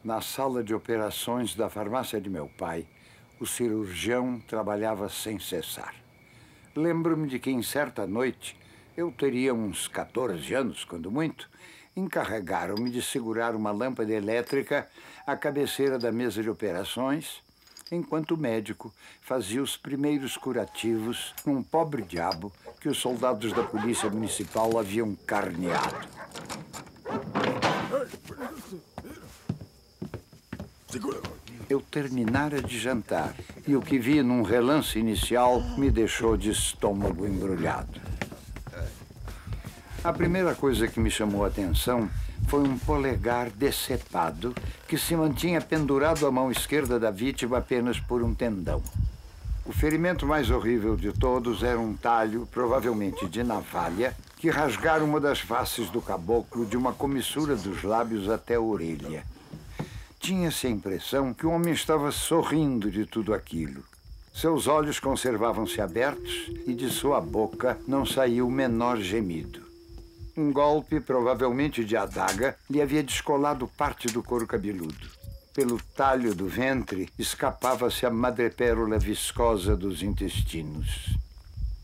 Na sala de operações da farmácia de meu pai, o cirurgião trabalhava sem cessar. Lembro-me de que, em certa noite, eu teria uns 14 anos, quando muito, encarregaram-me de segurar uma lâmpada elétrica à cabeceira da mesa de operações, enquanto o médico fazia os primeiros curativos num pobre diabo que os soldados da polícia municipal haviam carneado. Eu terminara de jantar e o que vi num relance inicial me deixou de estômago embrulhado. A primeira coisa que me chamou a atenção foi um polegar decepado que se mantinha pendurado à mão esquerda da vítima apenas por um tendão. O ferimento mais horrível de todos era um talho, provavelmente de navalha, que rasgara uma das faces do caboclo de uma comissura dos lábios até a orelha. Tinha-se a impressão que o homem estava sorrindo de tudo aquilo. Seus olhos conservavam-se abertos e de sua boca não saiu o menor gemido. Um golpe, provavelmente de adaga, lhe havia descolado parte do couro cabeludo. Pelo talho do ventre, escapava-se a madrepérola viscosa dos intestinos.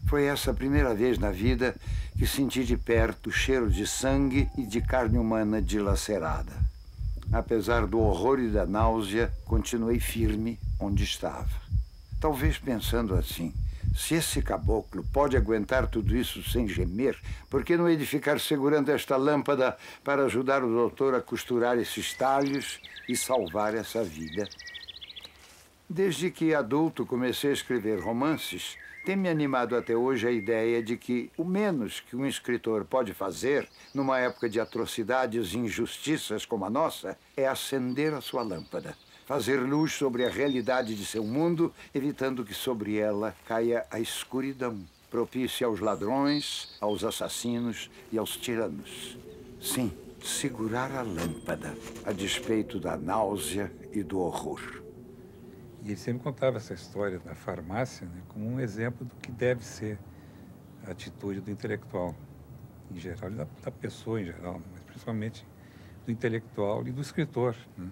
Foi essa a primeira vez na vida que senti de perto o cheiro de sangue e de carne humana dilacerada. Apesar do horror e da náusea, continuei firme onde estava. Talvez pensando assim, se esse caboclo pode aguentar tudo isso sem gemer, por que não hei de ficar segurando esta lâmpada para ajudar o doutor a costurar esses talhos e salvar essa vida? Desde que adulto comecei a escrever romances, tem me animado até hoje a ideia de que o menos que um escritor pode fazer, numa época de atrocidades e injustiças como a nossa, é acender a sua lâmpada, fazer luz sobre a realidade de seu mundo, evitando que sobre ela caia a escuridão, propícia aos ladrões, aos assassinos e aos tiranos. Sim, segurar a lâmpada, a despeito da náusea e do horror. E ele sempre contava essa história da farmácia, né, como um exemplo do que deve ser a atitude do intelectual, em geral, e da pessoa em geral, mas principalmente do intelectual e do escritor, né?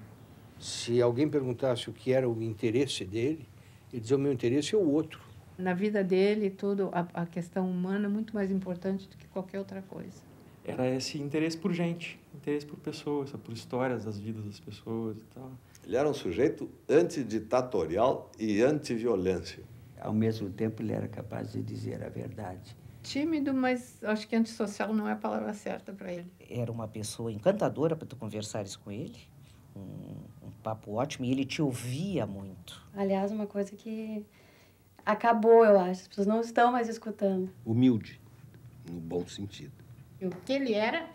Se alguém perguntasse o que era o interesse dele, ele dizia: o meu interesse é o outro. Na vida dele, tudo, a questão humana é muito mais importante do que qualquer outra coisa. Era esse interesse por gente, interesse por pessoas, por histórias das vidas das pessoas e tal. Ele era um sujeito antiditatorial e antiviolência. Ao mesmo tempo, ele era capaz de dizer a verdade. Tímido, mas acho que antissocial não é a palavra certa para ele. Era uma pessoa encantadora para tu conversares com ele. Um papo ótimo, e ele te ouvia muito. Aliás, uma coisa que acabou, eu acho. As pessoas não estão mais escutando. Humilde, no bom sentido. O que ele era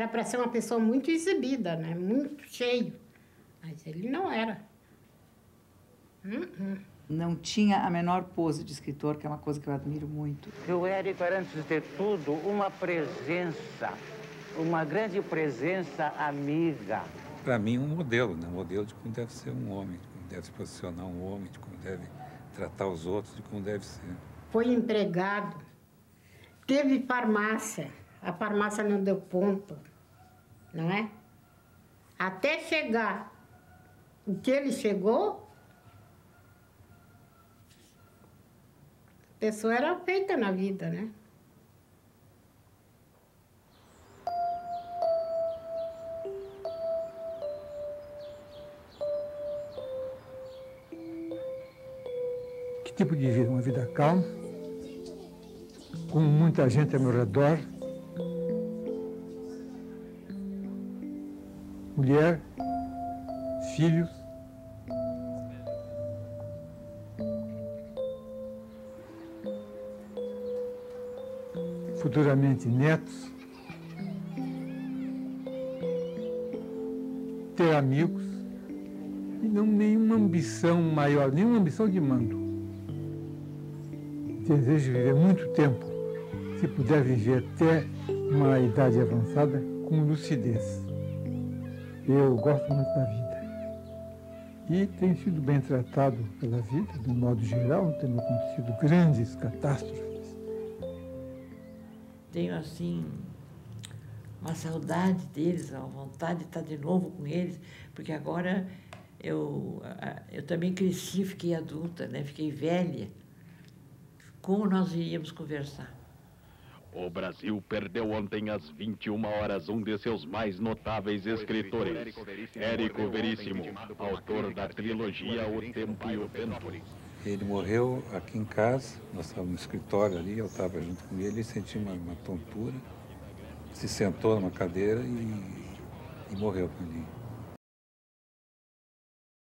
para ser uma pessoa muito exibida, né? Muito cheio. Mas ele não era. Não tinha a menor pose de escritor, que é uma coisa que eu admiro muito. O Érico era, antes de tudo, uma presença, uma grande presença amiga. Para mim, um modelo, né? Um modelo de como deve ser um homem, de como deve se posicionar um homem, de como deve tratar os outros, de como deve ser. Foi empregado, teve farmácia, a farmácia não deu ponto, não é? Até chegar o que ele chegou, a pessoa era feita na vida, né? Que tipo de vida? Uma vida calma, com muita gente ao meu redor, mulher, filhos. Futuramente netos. Ter amigos. E não nenhuma ambição maior, nenhuma ambição de mando. Desejo viver muito tempo, se puder viver até uma idade avançada, com lucidez. Eu gosto muito da vida. E tenho sido bem tratado pela vida, de um modo geral, não tendo acontecido grandes catástrofes. Tenho, assim, uma saudade deles, uma vontade de estar de novo com eles, porque agora eu também cresci, fiquei adulta, né? Fiquei velha. Como nós iríamos conversar? O Brasil perdeu ontem às 21 horas um de seus mais notáveis escritores, Érico Veríssimo, autor da trilogia O Tempo e o Vento. Ele morreu aqui em casa, nós estávamos no escritório ali, eu estava junto com ele, senti uma tontura, se sentou numa cadeira e morreu ali.